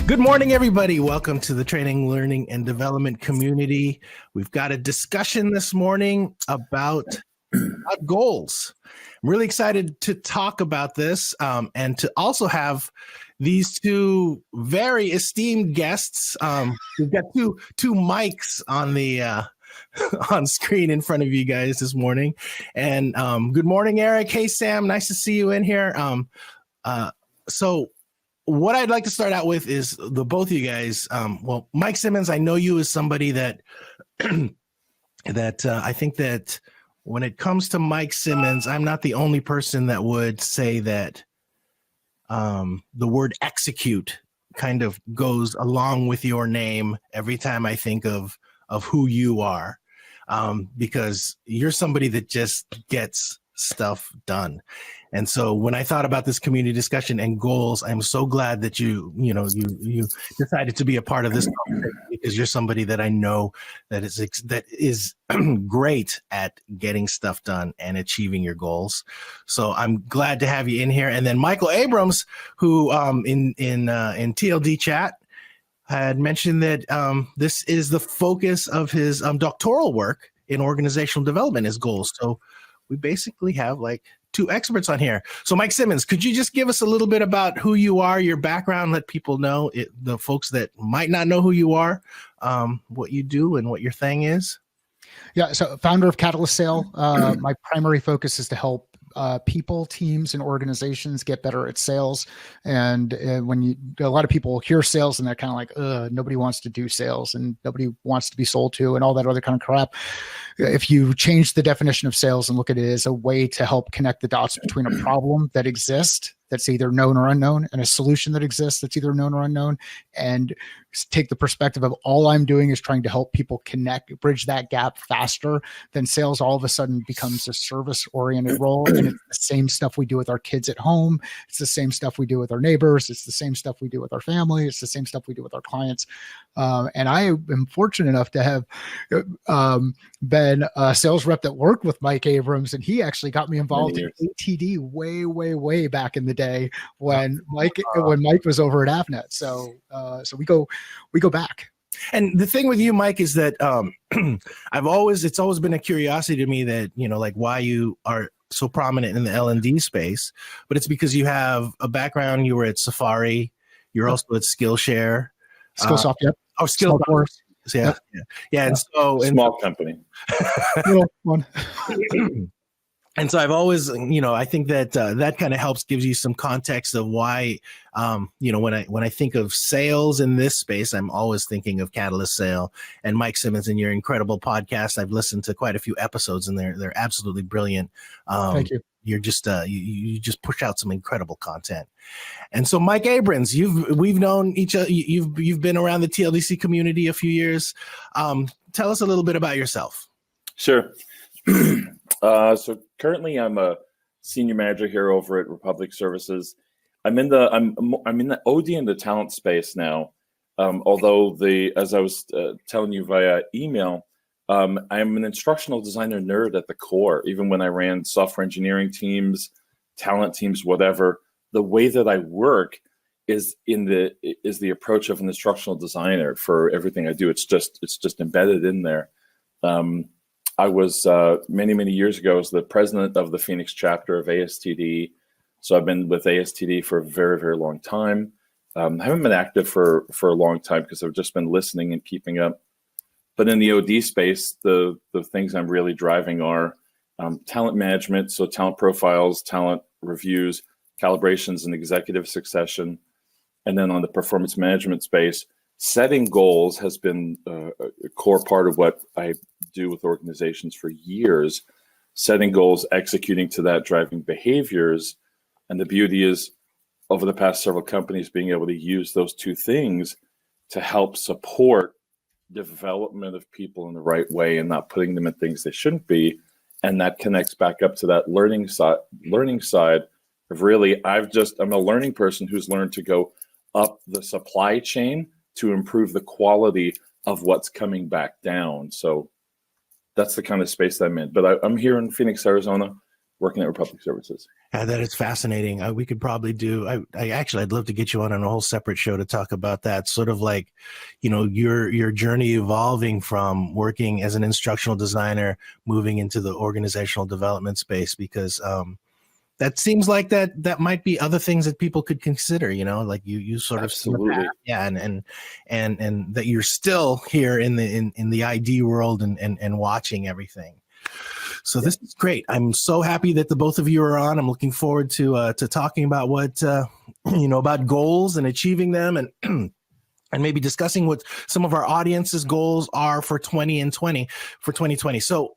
Good morning, everybody. Welcome to the Training, Learning, and Development community. We've got a discussion this morning about goals. I'm really excited to talk about this and to also have these two very esteemed guests. We've got two mics on the on screen in front of you guys this morning. And good morning, Eric. Hey, Sam. Nice to see you in here. So what I'd like to start out with is the both of you guys. Well, Mike Simmons, I know you as somebody that I think that when it comes to Mike Simmons, I'm not the only person that would say that the word execute kind of goes along with your name every time I think of who you are, because you're somebody that just gets stuff done. And so when I thought about this community discussion and goals, I'm so glad that you decided to be a part of this conversation, because you're somebody that I know that is great at getting stuff done and achieving your goals. So I'm glad to have you in here. And then Michael Abrams, who in TLD chat had mentioned that this is the focus of his doctoral work in organizational development, his goals. So we basically have like two experts on here. So Mike Simmons, could you just give us a little bit about who you are, your background, let people know, the folks that might not know who you are, what you do and what your thing is? Yeah, so founder of Catalyst Sale. My primary focus is to help people, teams, and organizations get better at sales. And when a lot of people hear sales and they're kind of like, nobody wants to do sales and nobody wants to be sold to and all that other kind of crap. If you change the definition of sales and look at it as a way to help connect the dots between a problem that exists that's either known or unknown and a solution that exists that's either known or unknown, and take the perspective of all I'm doing is trying to help people bridge that gap faster, then sales all of a sudden becomes a service-oriented role. And it's the same stuff we do with our kids at home. It's the same stuff we do with our neighbors. It's the same stuff we do with our family. It's the same stuff we do with our clients. And I am fortunate enough to have been a sales rep that worked with Mike Abrams, and he actually got me involved in ATD way back in the day when Mike was over at Avnet. So we go back. And the thing with you, Mike, is that it's always been a curiosity to me that, like why you are so prominent in the L&D space, but it's because you have a background. You were at Safari. You're also at Skillshare. Skillsoft, yep. Oh, Skillsoft. Yeah. And so small company. Little one. And so I've always, I think that that kind of helps, gives you some context of why, when I think of sales in this space, I'm always thinking of Catalyst Sale and Mike Simmons and your incredible podcast. I've listened to quite a few episodes and they're absolutely brilliant. Thank you. You're just you just push out some incredible content. And so Mike Abrams, we've known each other. You've been around the TLDC community a few years. Tell us a little bit about yourself. Sure. So currently I'm a senior manager here over at Republic Services. I'm in the OD and the talent space now. Although as I was telling you via email, I'm an instructional designer nerd at the core. Even when I ran software engineering teams, talent teams, whatever, the way that I work is the approach of an instructional designer for everything I do. It's just embedded in there. I was many years ago as the president of the Phoenix chapter of ASTD. So I've been with ASTD for a very long time. I haven't been active for a long time because I've just been listening and keeping up. But in the OD space, the things I'm really driving are talent management, so talent profiles, talent reviews, calibrations, and executive succession. And then on the performance management space, setting goals has been a core part of what I do with organizations for years. Setting goals, executing to that, driving behaviors. And the beauty is, over the past several companies, being able to use those two things to help support development of people in the right way and not putting them in things they shouldn't be. And that connects back up to that learning side of really, I'm a learning person who's learned to go up the supply chain to improve the quality of what's coming back down. So that's the kind of space I'm in. But I'm here in Phoenix, Arizona. working at Republic Services. That is fascinating. We could probably do. I'd love to get you on a whole separate show to talk about that. Sort of like, your journey evolving from working as an instructional designer, moving into the organizational development space, because that seems like that might be other things that people could consider. Like you sort of Absolutely. and that you're still here in the ID world and watching everything. So this is great. I'm so happy that the both of you are on. I'm looking forward to talking about what about goals and achieving them, and and maybe discussing what some of our audience's goals are for 2020. So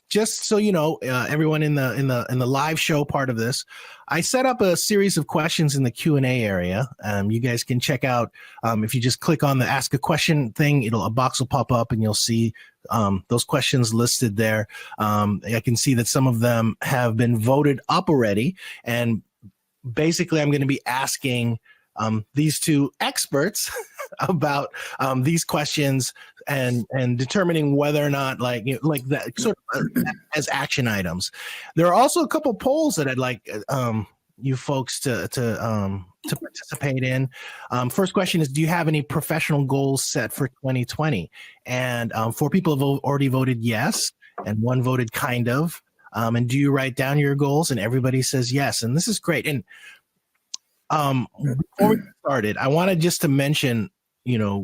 just so you know, everyone in the live show part of this, I set up a series of questions in the Q&A area. You guys can check out, if you just click on the ask a question thing, a box will pop up and you'll see those questions listed there. I can see that some of them have been voted up already. And basically I'm going to be asking these two experts about these questions and determining whether or not like that sort of as action items. There are also a couple polls that I'd like you folks to participate in. First question is, do you have any professional goals set for 2020? And 4 people have already voted yes, and 1 voted kind of. And do you write down your goals? And everybody says yes. And this is great. And before we get started, I wanted just to mention,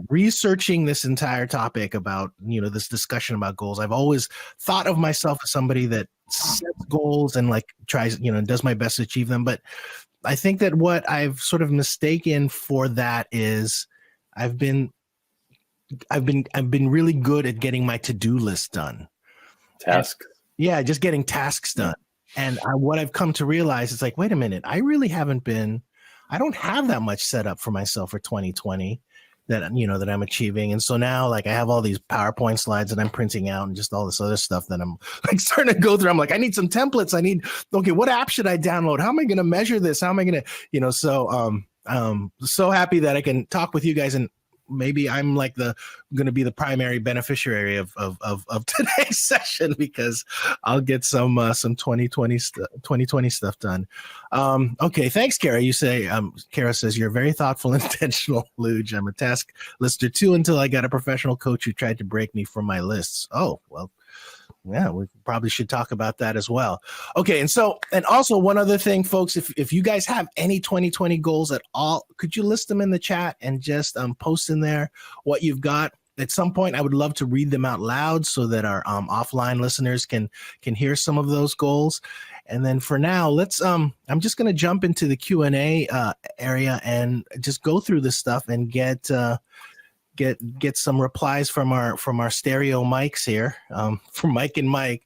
researching this entire topic about, this discussion about goals. I've always thought of myself as somebody that sets goals and tries, does my best to achieve them. But I think that what I've sort of mistaken for that is I've been really good at getting my to-do list done. Tasks. Yeah, just getting tasks done. And what I've come to realize is wait a minute, I don't have that much set up for myself for 2020 that I'm achieving. And so now I have all these PowerPoint slides that I'm printing out and just all this other stuff that I'm starting to go through. I'm I need some templates. What app should I download? How am I going to measure this? How am I going to, so happy that I can talk with you guys, and maybe I'm going to be the primary beneficiary of today's session, because I'll get some 2020 stuff done. Okay. Thanks, Kara. You say, Kara says, you're very thoughtful and intentional, Luge. I'm a task lister too, until I got a professional coach who tried to break me from my lists. Oh, well, yeah, we probably should talk about that as well. Okay. And also one other thing, folks, if you guys have any 2020 goals at all, could you list them in the chat and just post in there what you've got? At some point, I would love to read them out loud so that our offline listeners can hear some of those goals. And then for now, let's I'm just going to jump into the Q&A area and just go through this stuff and get some replies from our stereo mics here, from Mike and Mike.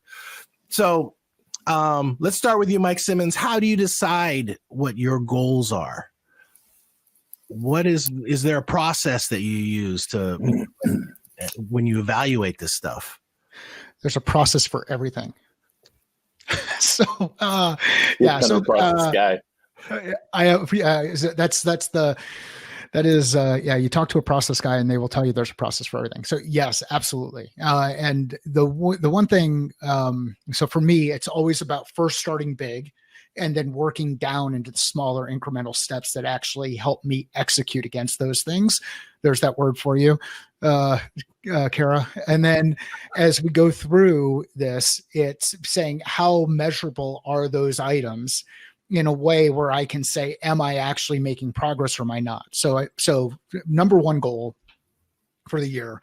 So let's start with you, Mike Simmons. How do you decide what your goals are? Is there a process that you use when you evaluate this stuff? There's a process for everything. So yeah, so process guy. You talk to a process guy and they will tell you there's a process for everything. So yes, absolutely. And the one thing, so for me, it's always about first starting big and then working down into the smaller incremental steps that actually help me execute against those things. There's that word for you, Kara. And then as we go through this, it's saying how measurable are those items in a way where I can say, am I actually making progress or am I not? So number one goal for the year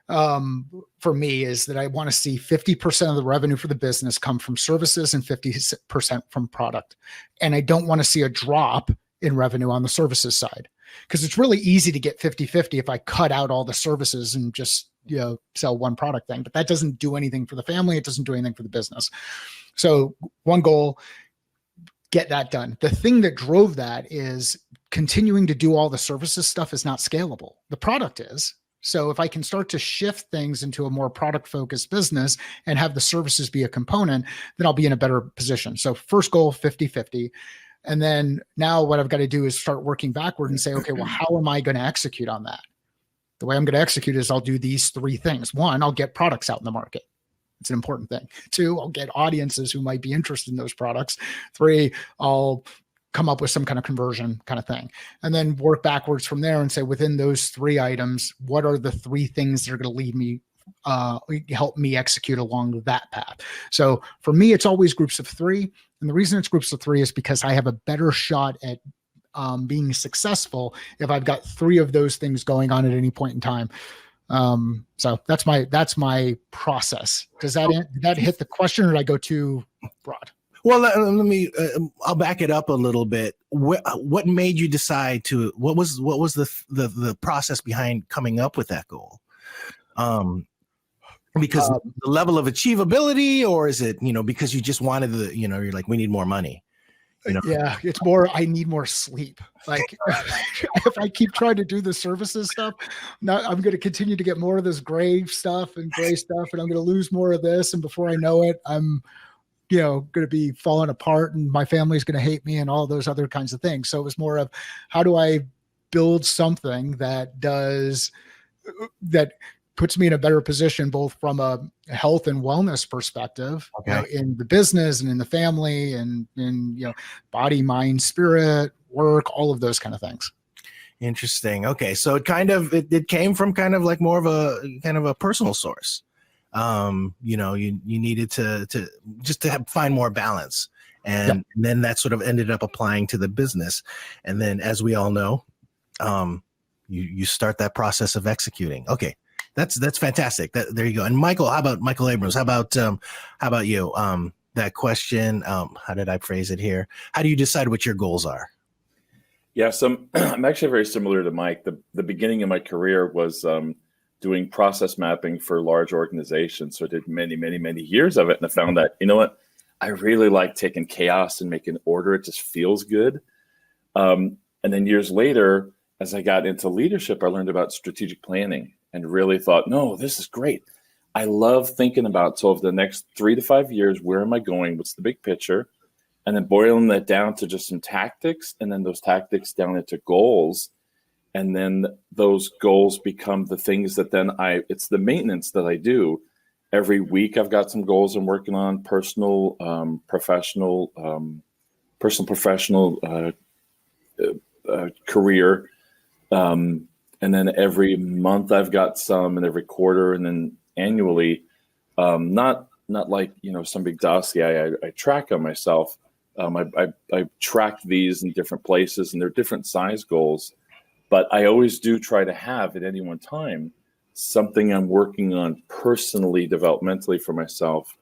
for me is that I want to see 50% of the revenue for the business come from services and 50% from product. And I don't want to see a drop in revenue on the services side, because it's really easy to get 50-50 if I cut out all the services and just sell one product thing, but that doesn't do anything for the family. It doesn't do anything for the business. So one goal, get that done. The thing that drove that is continuing to do all the services stuff is not scalable. The product is. So if I can start to shift things into a more product focused business and have the services be a component, then I'll be in a better position. So first goal, 50-50. And then now what I've got to do is start working backward and say, okay, well, how am I going to execute on that? The way I'm going to execute is I'll do these 3 things. 1, I'll get products out in the market. It's an important thing. 2, I'll get audiences who might be interested in those products. 3, I'll come up with some kind of conversion kind of thing, and then work backwards from there and say, within those 3 items, what are the 3 things that are going to lead me, help me execute along that path. So for me, it's always groups of 3. And the reason it's groups of 3 is because I have a better shot at being successful if I've got 3 of those things going on at any point in time. So that's my process. Did that hit the question, or did I go too broad? Well, let me. I'll back it up a little bit. What made you decide to? What was the process behind coming up with that goal? Because the level of achievability, or is it because you just wanted you're like, we need more money. Yeah, it's more, I need more sleep. Like if I keep trying to do the services stuff, I'm going to continue to get more of this gray stuff, and I'm going to lose more of this. And before I know it, I'm going to be falling apart, and my family's going to hate me, and all those other kinds of things. So it was more of, how do I build something that puts me in a better position, both from a health and wellness perspective, in the business and in the family, and in body, mind, spirit, work, all of those kind of things. Interesting. Okay, so it came from kind of like more of a personal source. You needed to just to find more balance, and then that sort of ended up applying to the business. And then, as we all know, you start that process of executing. Okay, that's fantastic. There you go. And Michael, how about Michael Abrams? How about you? That question. How did I phrase it here? How do you decide what your goals are? Yeah, so I'm actually very similar to Mike. The beginning of my career was doing process mapping for large organizations. So I did many, many, many years of it. And I found that, I really like taking chaos and making order. It just feels good. And then years later, as I got into leadership, I learned about strategic planning and really thought, no, this is great. I love thinking about, so over the next 3 to 5 years, where am I going? What's the big picture? And then boiling that down to just some tactics, and then those tactics down into goals. And then those goals become the things that then it's the maintenance that I do. Every week I've got some goals I'm working on, personal, professional, career. And then every month I've got some, and every quarter, and then annually, not like, some big dossier I track on myself. I track these in different places, and they're different size goals. But I always do try to have at any one time something I'm working on personally, developmentally for myself,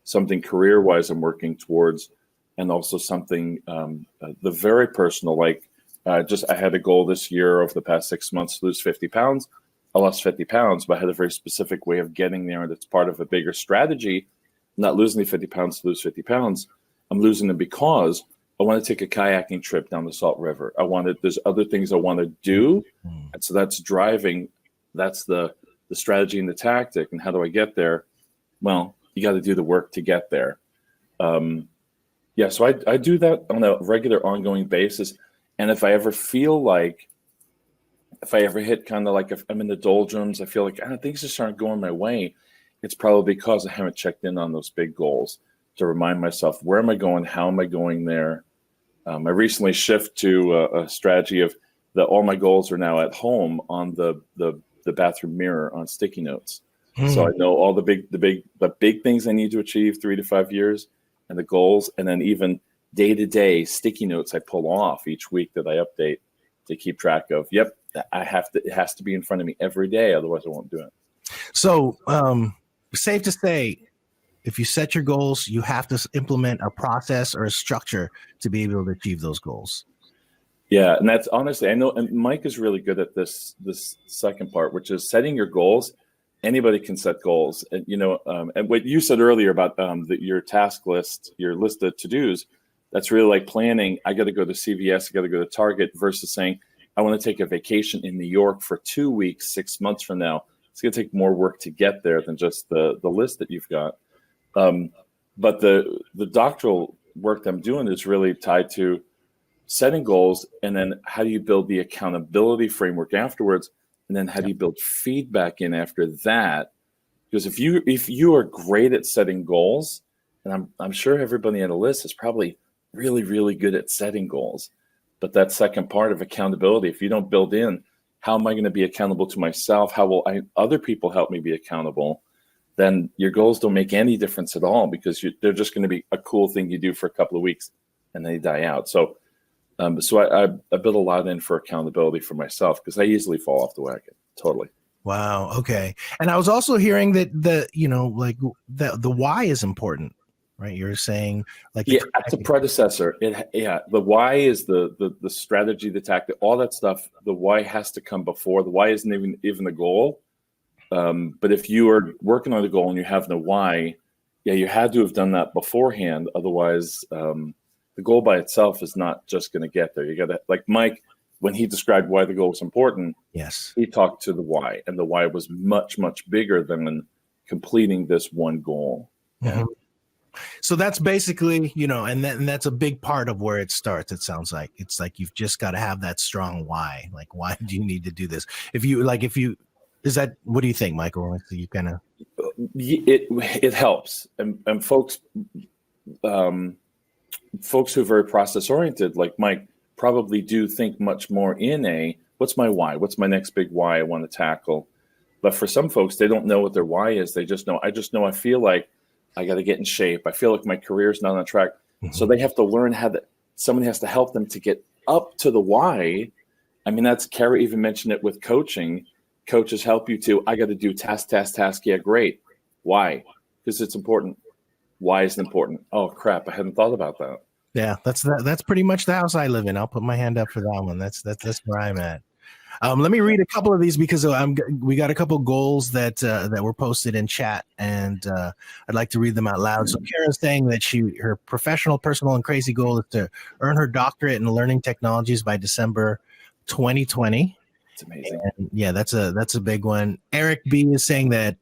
something career-wise I'm working towards, and also something the very personal, like I had a goal this year over the past 6 months to lose 50 pounds. I lost 50 pounds, but I had a very specific way of getting there, and it's part of a bigger strategy. I'm not losing the 50 pounds to lose 50 pounds. I'm losing them because I want to take a kayaking trip down the Salt River. There's other things I want to do. And so that's driving, that's the strategy and the tactic. And how do I get there? Well, you got to do the work to get there. So I do that on a regular ongoing basis. And if I ever hit kind of like, if I'm in the doldrums, I feel like things just aren't going my way, it's probably because I haven't checked in on those big goals to remind myself, where am I going? How am I going there? I recently shifted to a strategy of all my goals are now at home on the bathroom mirror on sticky notes. So I know all the big things I need to achieve 3 to 5 years, and the goals, and then even day-to-day sticky notes I pull off each week that I update to keep track of. Yep, it has to be in front of me every day, otherwise I won't do it. So safe to say, if you set your goals, you have to implement a process or a structure to be able to achieve those goals. Yeah, and that's honestly, I know, and Mike is really good at this second part, which is setting your goals. Anybody can set goals, and and what you said earlier about your task list, your list of to-dos, that's really like planning. I got to go to CVS, I got to go to Target, versus saying I want to take a vacation in New York for 2 weeks, 6 months from now. It's going to take more work to get there than just the list that you've got. But the doctoral work that I'm doing is really tied to setting goals, and then how do you build the accountability framework afterwards, and then how do you build feedback in after that Because if you are great at setting goals, and I'm sure everybody on the list is probably really, really good at setting goals, but that second part of accountability, if you don't build in, how am I going to be accountable to myself? How will other people help me be accountable? Then your goals don't make any difference at all, because they're just going to be a cool thing you do for a couple of weeks and they die out. So, I build a lot in for accountability for myself, because I easily fall off the wagon. Totally. Wow. Okay. And I was also hearing that the why is important, right? You're saying like, it's a predecessor. The why is the strategy, the tactic, all that stuff. The why has to come before. The why isn't even the goal. But if you are working on the goal and you have no why, you had to have done that beforehand. Otherwise, the goal by itself is not just going to get there. You got to, like Mike, when he described why the goal was important, yes, he talked to the why, and the why was much, much bigger than completing this one goal. Mm-hmm. So that's basically, and that's a big part of where it starts. It sounds like it's like you've just got to have that strong why. Like, why do you need to do this? Is that, what do you think, Michael? So you kind of, it helps, and folks who are very process oriented, like Mike, probably do think much more in what's my why? What's my next big why I want to tackle? But for some folks, they don't know what their why is. They just know, I feel like I got to get in shape. I feel like my career is not on track. Mm-hmm. So they have to learn somebody has to help them to get up to the why. I mean, that's Carrie even mentioned it with coaching. Coaches help you to, I got to do task. Yeah, great. Why? Because it's important. Why is it important? Oh, crap. I hadn't thought about that. Yeah, that's pretty much the house I live in. I'll put my hand up for that one. That's where I'm at. Let me read a couple of these, because we got a couple goals that were posted in chat, and I'd like to read them out loud. So Kara's saying that her professional, personal, and crazy goal is to earn her doctorate in learning technologies by December 2020. It's amazing. And yeah, that's a big one. Eric B is saying that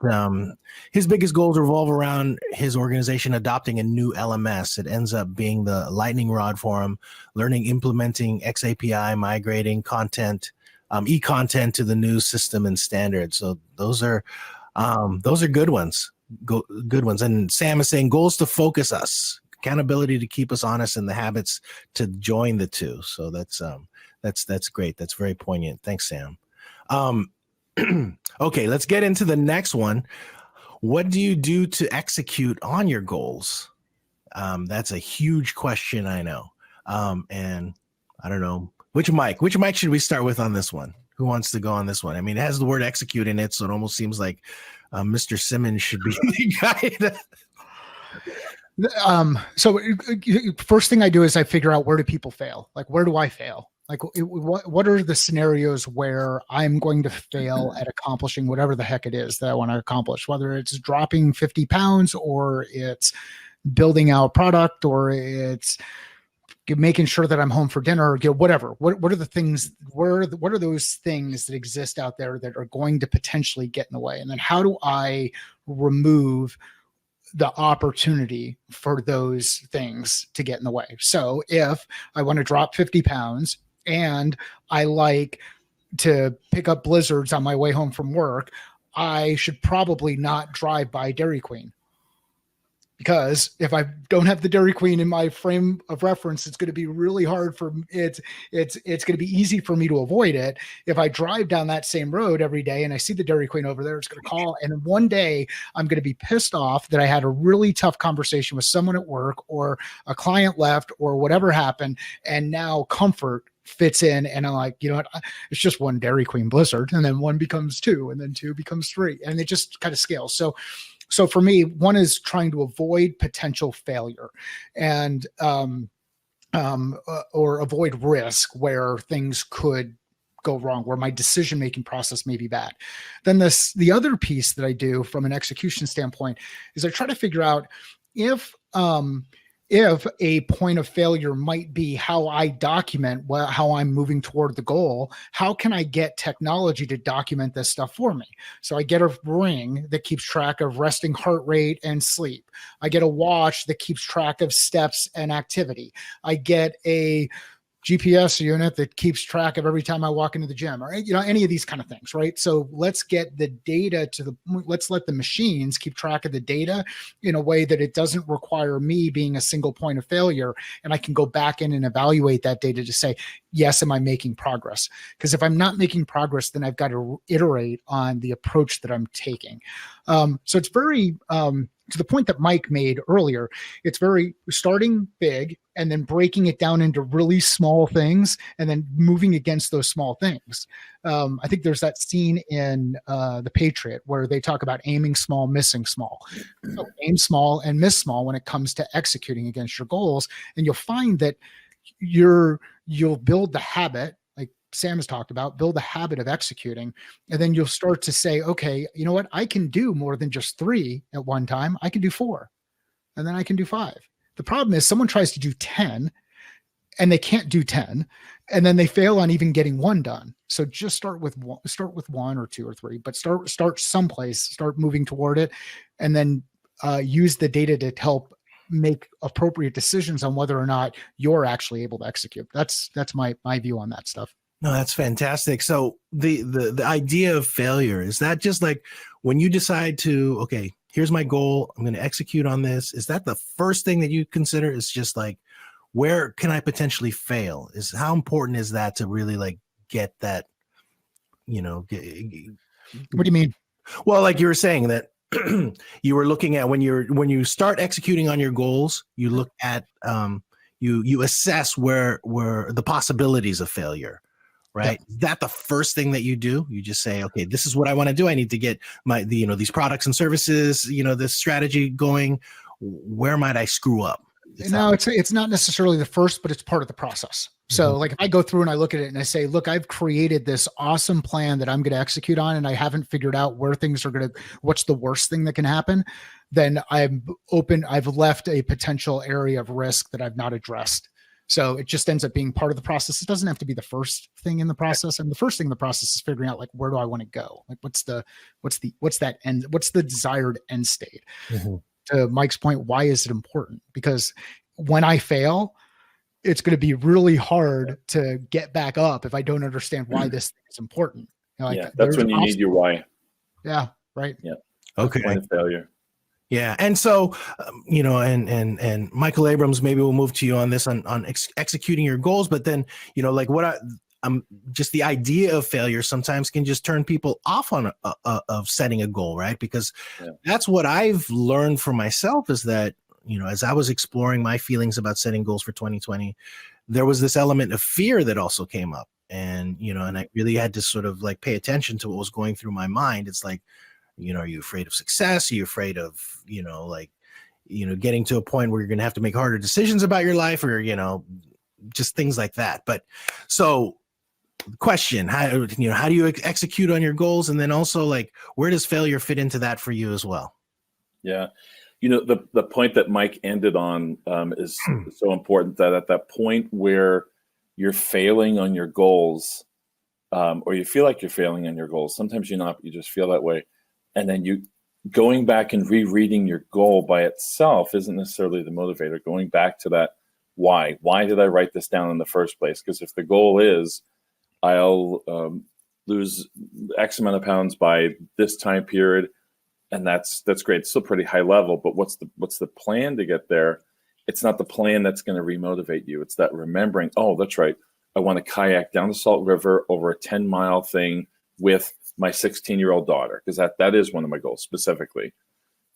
his biggest goals revolve around his organization adopting a new LMS. It ends up being the lightning rod for him, learning, implementing XAPI, migrating content, e-content to the new system and standards. So those are good ones. Good ones. And Sam is saying goals to focus us, accountability to keep us honest, and the habits to join the two. So that's great. That's very poignant. Thanks, Sam. Okay, let's get into the next one. What do you do to execute on your goals? That's a huge question, I know. And I don't know. Which mic should we start with on this one? Who wants to go on this one? I mean, it has the word execute in it, so it almost seems like Mr. Simmons should be the guy. So first thing I do is I figure out, where do people fail? Like, where do I fail? Like, what are the scenarios where I'm going to fail at accomplishing whatever the heck it is that I want to accomplish, whether it's dropping 50 pounds or it's building out product or it's making sure that I'm home for dinner, or whatever. What are the things, what are those things that exist out there that are going to potentially get in the way? And then how do I remove the opportunity for those things to get in the way? So if I want to drop 50 pounds and I like to pick up blizzards on my way home from work, I should probably not drive by Dairy Queen. Because if I don't have the Dairy Queen in my frame of reference, it's going to be really hard for it's going to be easy for me to avoid it. If I drive down that same road every day and I see the Dairy Queen over there, it's going to call. And one day I'm going to be pissed off that I had a really tough conversation with someone at work, or a client left, or whatever happened. And now comfort fits in, and I'm like, you know what? It's just one Dairy Queen blizzard, and then one becomes two, and then two becomes three, and it just kind of scales. So for me, one is trying to avoid potential failure, and or avoid risk where things could go wrong, where my decision-making process may be bad. Then the other piece that I do from an execution standpoint is I try to figure out if a point of failure might be how I document how I'm moving toward the goal. How can I get technology to document this stuff for me? So I get a ring that keeps track of resting heart rate and sleep. I get a watch that keeps track of steps and activity. I get a GPS unit that keeps track of every time I walk into the gym, or any of these kind of things, right? So let's get the data let's let the machines keep track of the data in a way that it doesn't require me being a single point of failure, and I can go back in and evaluate that data to say, yes, am I making progress? Because if I'm not making progress, then I've got to iterate on the approach that I'm taking. So it's very to the point that Mike made earlier, it's very starting big and then breaking it down into really small things and then moving against those small things. I think there's that scene in The Patriot where they talk about aiming small, missing small. So aim small and miss small when it comes to executing against your goals. And you'll find that you'll build the habit, like Sam has talked about, build the habit of executing. And then you'll start to say, okay, you know what? I can do more than just 3 at one time. I can do 4, and then I can do 5. The problem is someone tries to do 10 and they can't do 10, and then they fail on even getting 1 done. So just start with 1 or 2 or 3, but start someplace, start moving toward it, and then use the data to help make appropriate decisions on whether or not you're actually able to execute. That's my view on that stuff. No, that's fantastic. So the idea of failure, is that just like when you decide to, okay, here's my goal, I'm going to execute on this, is that the first thing that you consider? Is just like, where can I potentially fail? How important is that to really like get that, What do you mean? Well, like you were saying that you were looking at when you start executing on your goals, you look at you assess where the possibilities of failure, right? Yeah. Is that the first thing that you do? You just say, okay, this is what I want to do. I need to get these products and services, this strategy going. Where might I screw up? No, it's not necessarily the first, but it's part of the process. So like if I go through and I look at it and I say, look, I've created this awesome plan that I'm going to execute on, and I haven't figured out where things are what's the worst thing that can happen, then I've left a potential area of risk that I've not addressed. So it just ends up being part of the process. It doesn't have to be the first thing in the process. And the first thing in the process is figuring out like, where do I want to go? Like what's the desired end state? Mm-hmm. To Mike's point, why is it important? Because when I fail, it's going to be really hard to get back up if I don't understand why this thing is important. That's when you need your why. Yeah, right. Yeah. Okay. Point of failure. Yeah, and so and Michael Abrams, maybe we'll move to you on this on executing your goals, but then like just the idea of failure sometimes can just turn people off on of setting a goal, right? Because that's what I've learned for myself, is that as I was exploring my feelings about setting goals for 2020, there was this element of fear that also came up, and and I really had to sort of like pay attention to what was going through my mind. It's like, are you afraid of success? Are you afraid of getting to a point where you're going to have to make harder decisions about your life, or just things like that? But so question, how do you execute on your goals, and then also like where does failure fit into that for you as well? Yeah, the point that Mike ended on is so important, that at that point where you're failing on your goals, or you feel like you're failing on your goals, sometimes you're not, but you just feel that way, and then you going back and rereading your goal by itself isn't necessarily the motivator. Going back to that why did I write this down in the first place? Because if the goal is I'll lose X amount of pounds by this time period, and that's great. It's still pretty high level, but what's the plan to get there? It's not the plan that's going to remotivate you. It's that remembering, oh, that's right, I want to kayak down the Salt River over a 10-mile thing with my 16-year-old daughter, because that is one of my goals specifically.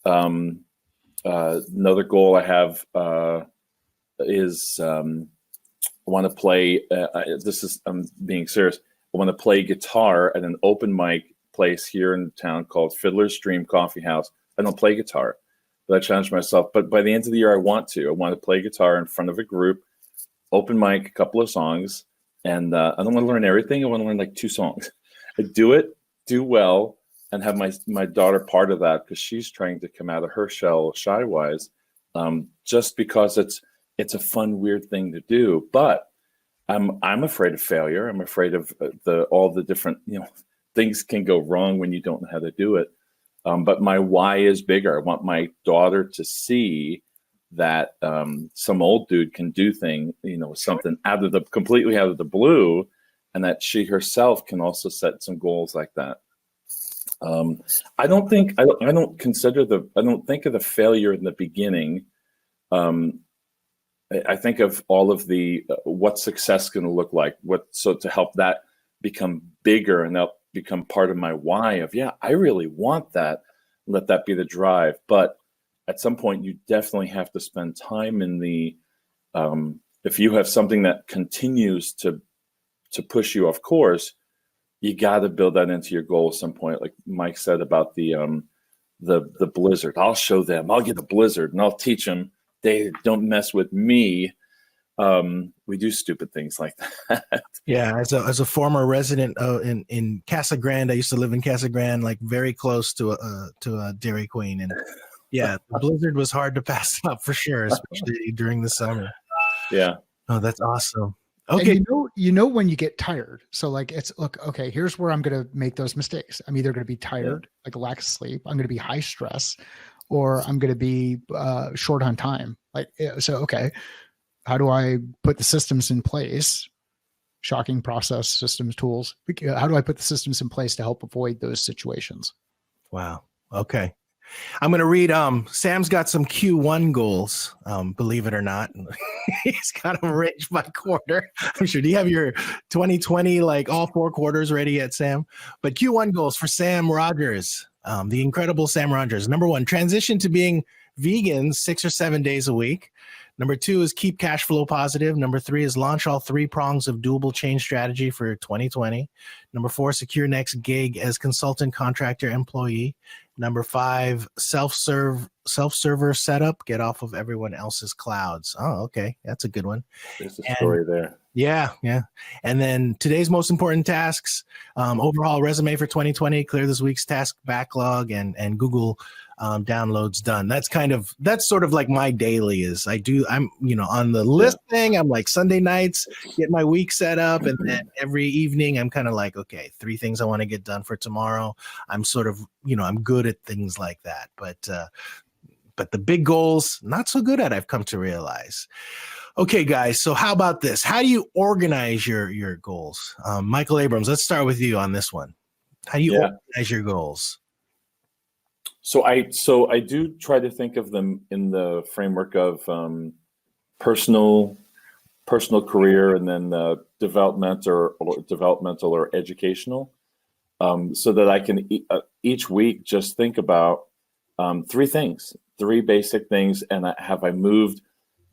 Another goal I have is I want to play. I'm being serious. I want to play guitar at an open mic place here in town called Fiddler's Dream Coffee House. I don't play guitar, but I challenged myself. But by the end of the year, I want to play guitar in front of a group, open mic, a couple of songs, and I don't want to learn everything. I want to learn like 2 songs. I do well, and have my daughter part of that, because she's trying to come out of her shell shy-wise, just because it's a fun, weird thing to do. But I'm afraid of failure. I'm afraid of all the different, things can go wrong when you don't know how to do it. But my why is bigger. I want my daughter to see that some old dude can do something completely out of the blue, and that she herself can also set some goals like that. I don't think of the failure in the beginning. I think of all of the what success going to look like, to help that become bigger and that'll become part of my why of, yeah, I really want that. Let that be the drive. But at some point, you definitely have to spend time in the, if you have something that continues to push you off course, you got to build that into your goal at some point. Like Mike said about the blizzard. I'll show them. I'll get a blizzard and I'll teach them. They don't mess with me. We do stupid things like that. Yeah, as a former resident in Casa Grande, I used to live in Casa Grande, like very close to a Dairy Queen, and yeah, the blizzard was hard to pass up for sure, especially during the summer. Yeah. Oh, that's awesome. Okay. And you know when you get tired. So like okay, here's where I'm gonna make those mistakes. I'm either gonna be tired, like a lack of sleep, I'm gonna be high stress, or I'm gonna be short on time. Okay, how do I put the systems in place? Shocking process systems tools. How do I put the systems in place to help avoid those situations? Wow. Okay. I'm going to read, Sam's got some Q1 goals, believe it or not. He's got them ranged by quarter. I'm sure. Do you have your 2020, like all 4 quarters ready yet, Sam? But Q1 goals for Sam Rogers, the incredible Sam Rogers. Number 1, transition to being vegan 6 or 7 days a week. Number 2 is keep cash flow positive. Number 3 is launch all 3 prongs of doable change strategy for 2020. Number 4, secure next gig as consultant, contractor, employee. Number 5, self-server setup. Get off of everyone else's clouds. Oh, okay. That's a good one. There's a story there. Yeah. And then today's most important tasks, overhaul resume for 2020, clear this week's task backlog, and Google downloads done. That's sort of like my daily is. I'm on the list thing. I'm like Sunday nights, get my week set up, and then every evening I'm kind of like, okay, 3 things I want to get done for tomorrow. I'm sort of, I'm good at things like that, but the big goals, not so good at, I've come to realize. Okay, guys. So how about this? How do you organize your goals? Michael Abrams, let's start with you on this one. How do you organize your goals? So I do try to think of them in the framework of personal career, and then developmental or educational, so that I can each week just think about 3 basic things, and have I moved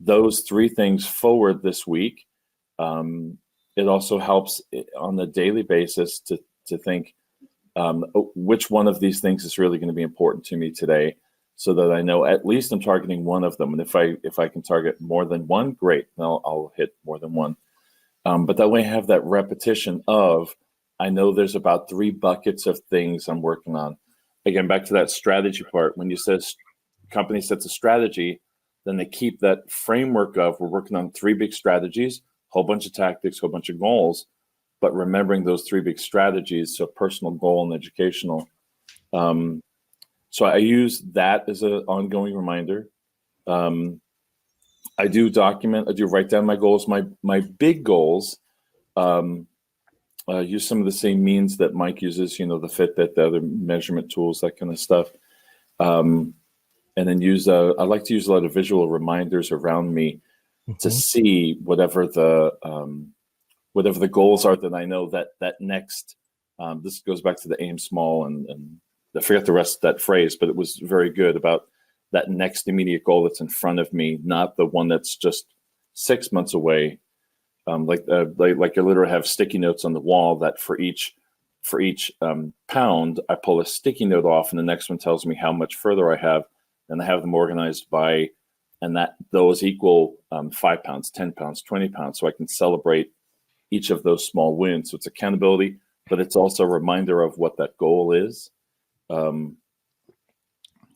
those 3 things forward this week. It also helps on the daily basis to think which one of these things is really going to be important to me today, so that I know at least I'm targeting one of them. And if I can target more than one, great. Then I'll hit more than one. But that way I have that repetition of, I know there's about 3 buckets of things I'm working on. Again, back to that strategy part. When you said company sets a strategy, then they keep that framework of, we're working on 3 big strategies, whole bunch of tactics, whole bunch of goals, but remembering those 3 big strategies, so personal, goal, and educational. So I use that as an ongoing reminder. I do write down my goals, my big goals. Use some of the same means that Mike uses, the Fitbit, the other measurement tools, that kind of stuff. And then I like to use a lot of visual reminders around me to see whatever the goals are, that I know that next, this goes back to the aim small, and I forget the rest of that phrase, but it was very good about that next immediate goal that's in front of me, not the one that's just 6 months away. Like I literally have sticky notes on the wall that for each pound, I pull a sticky note off, and the next one tells me how much further I have, and I have them organized by, and that those equal 5 pounds, 10 pounds, 20 pounds, so I can celebrate each of those small wins. So it's accountability, but it's also a reminder of what that goal is.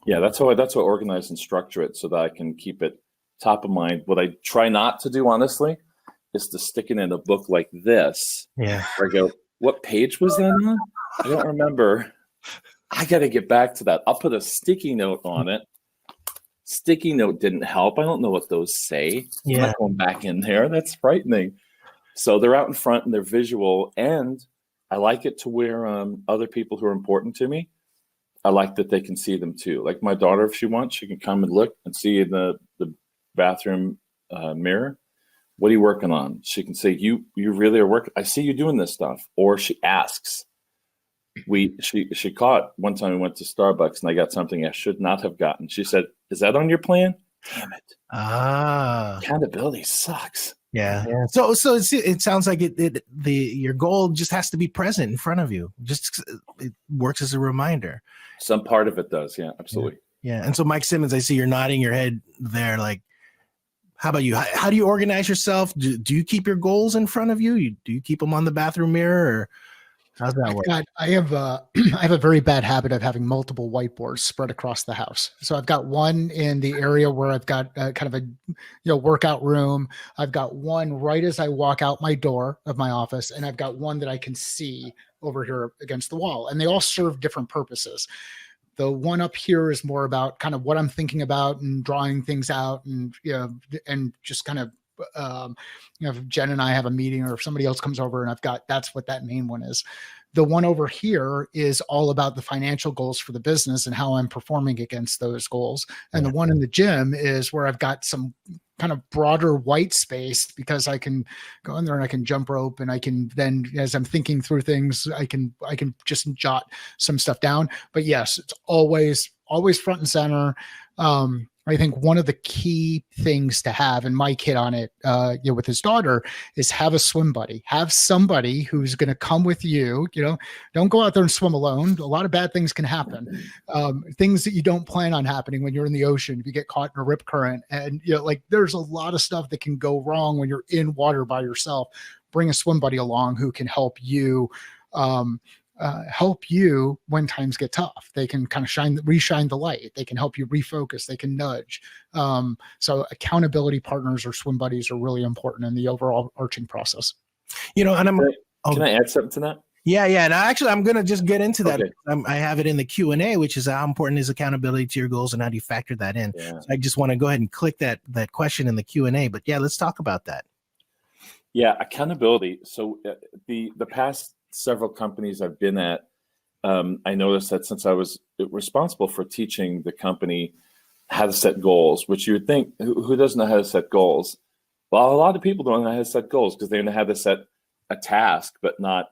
That's how I organize and structure it, so that I can keep it top of mind. What I try not to do, honestly, is to stick it in a book like this. Yeah. Where I go, what page was that on? I don't remember. I got to get back to that. I'll put a sticky note on it Sticky note didn't help. I don't know what those say. I'm Yeah. not going back in there. That's frightening. So they're out in front and they're visual. And I like it to where other people who are important to me, I like that they can see them too. Like my daughter, if she wants, she can come and look and see in the bathroom mirror. What are you working on? She can say, you really are working. I see you doing this stuff. Or she asks. She caught one time we went to Starbucks and I got something I should not have gotten. She said, "Is that on your plan?" Damn it. Ah. Accountability sucks. Yeah. So it sounds like your goal just has to be present in front of you. Just it works as a reminder. Some part of it does. Yeah, absolutely. Yeah. And so Mike Simmons, I see you're nodding your head there. Like, how about you? How do you organize yourself? Do you keep your goals in front of you? Do you keep them on the bathroom mirror, or how's that work? I have I have a very bad habit of having multiple whiteboards spread across the house. So I've got one in the area where I've got kind of a workout room. I've got one right as I walk out my door of my office, and I've got one that I can see over here against the wall. And they all serve different purposes. The one up here is more about kind of what I'm thinking about and drawing things out, and and just kind of if Jen and I have a meeting, or if somebody else comes over, and that's what that main one is. The one over here is all about the financial goals for the business and how I'm performing against those goals. And the one in the gym is where I've got some kind of broader white space, because I can go in there and I can jump rope, and I can then, as I'm thinking through things, I can just jot some stuff down. But yes, it's always front and center. I think one of the key things to have, and Mike hit on it, with his daughter, is have a swim buddy. Have somebody who's going to come with you. Don't go out there and swim alone. A lot of bad things can happen. Things that you don't plan on happening when you're in the ocean. If you get caught in a rip current, and there's a lot of stuff that can go wrong when you're in water by yourself. Bring a swim buddy along who can help you. Help you when times get tough. They can kind of reshine the light. They can help you refocus. They can nudge. So accountability partners or swim buddies are really important in the overall arching process. And can I add something to that? Yeah. And actually, I'm going to just get into that. Okay. I have it in the Q&A, which is how important is accountability to your goals and how do you factor that in? Yeah. So I just want to go ahead and click that question in the Q&A. But yeah, let's talk about that. Yeah, accountability. So the past several companies I've been at, I noticed that since I was responsible for teaching the company how to set goals, which you would think, who doesn't know how to set goals? Well, a lot of people don't know how to set goals because they know how to set a task, but not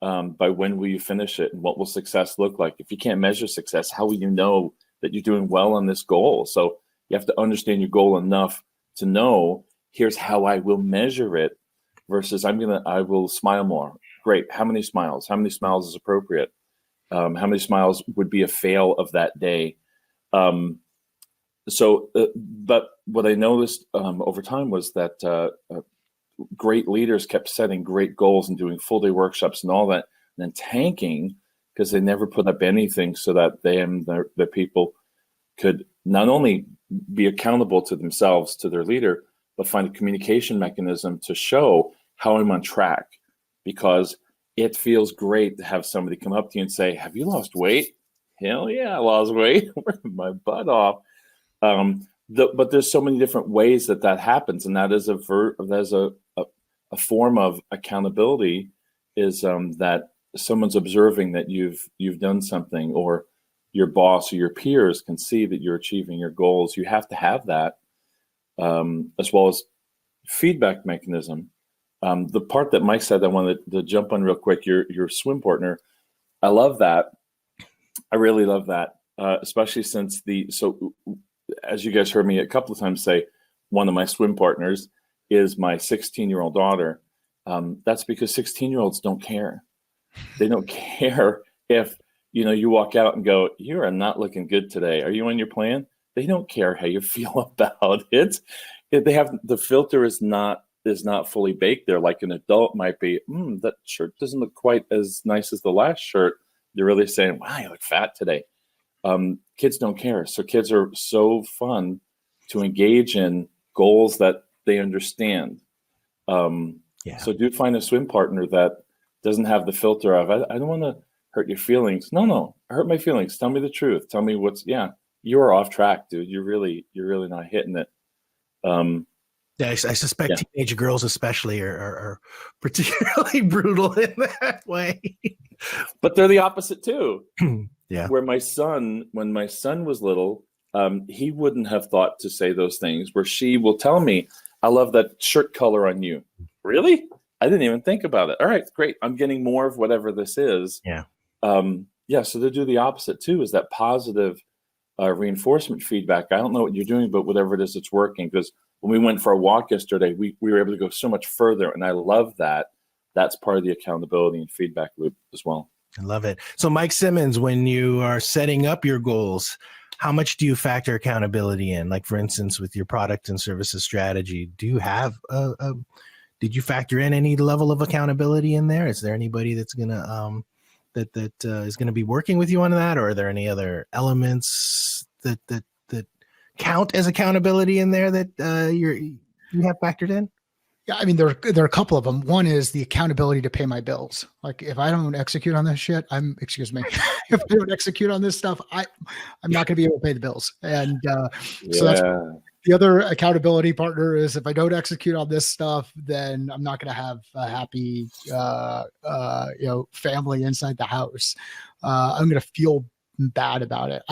by when will you finish it and what will success look like. If you can't measure success, how will you know that you're doing well on this goal? So you have to understand your goal enough to know, here's how I will measure it, versus I will smile more. Great. How many smiles? How many smiles is appropriate? How many smiles would be a fail of that day? But what I noticed over time was that great leaders kept setting great goals and doing full day workshops and all that, and then tanking because they never put up anything so that they and their people could not only be accountable to themselves, to their leader, but find a communication mechanism to show how I'm on track. Because it feels great to have somebody come up to you and say, "Have you lost weight?" Hell yeah, I lost weight. Working my butt off. But there's so many different ways that happens, and that is a form of accountability. Is that someone's observing that you've done something, or your boss or your peers can see that you're achieving your goals. You have to have that, as well as feedback mechanism. The part that Mike said, I wanted to jump on real quick, your swim partner. I love that. I really love that, especially since as you guys heard me a couple of times say, one of my swim partners is my 16-year-old daughter. That's because 16-year-olds don't care. They don't care if, you walk out and go, "You are not looking good today. Are you on your plan?" They don't care how you feel about it. They have the filter is not fully baked there, like an adult might be. That shirt doesn't look quite as nice as the last shirt. They're really saying, "Wow, you look fat today." Kids don't care. So kids are so fun to engage in goals that they understand. So do find a swim partner that doesn't have the filter of, I don't want to hurt your feelings. No, I hurt my feelings. Tell me the truth. Tell me you are off track, dude. You're really not hitting it. Yeah, I suspect Yeah. teenage girls especially are particularly brutal in that way. But they're the opposite too. Yeah. Where when my son was little, he wouldn't have thought to say those things. Where she will tell me, "I love that shirt color on you." Really? I didn't even think about it. All right, great. I'm getting more of whatever this is. Yeah. Yeah. So they do the opposite too. Is that positive reinforcement feedback? I don't know what you're doing, but whatever it is, it's working. Because when we went for a walk yesterday, we were able to go so much further, and I love that. That's part of the accountability and feedback loop as well. I love it. So, Mike Simmons, when you are setting up your goals, how much do you factor accountability in? Like, for instance, with your product and services strategy, do you have did you factor in any level of accountability in there? Is there anybody that's gonna is gonna be working with you on that, or are there any other elements that count as accountability in there that you have factored in? Yeah, I mean, there are a couple of them. One is the accountability to pay my bills. Like, if I don't execute on this shit, excuse me, if I don't execute on this stuff, I'm not going to be able to pay the bills. And so that's the other accountability partner is, if I don't execute on this stuff, then I'm not going to have a happy, family inside the house. I'm going to feel bad about it.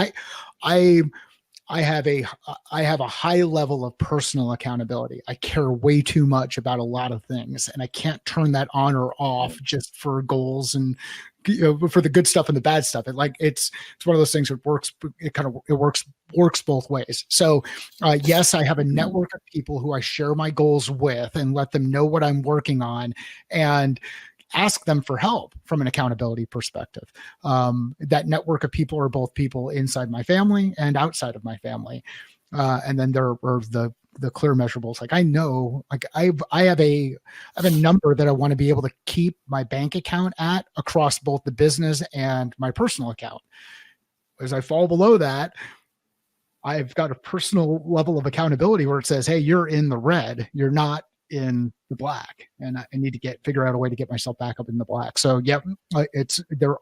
I have a high level of personal accountability. I care way too much about a lot of things, and I can't turn that on or off just for goals and for the good stuff and the bad stuff. It's one of those things that works. It works both ways. So yes, I have a network of people who I share my goals with and let them know what I'm working on, and ask them for help from an accountability perspective. That network of people are both people inside my family and outside of my family. And then there are the clear measurables. Like, I know, like I have a number that I want to be able to keep my bank account at across both the business and my personal account. As I fall below that, I've got a personal level of accountability where it says, hey, you're in the red. You're not in the black, and I need to figure out a way to get myself back up in the black. So they're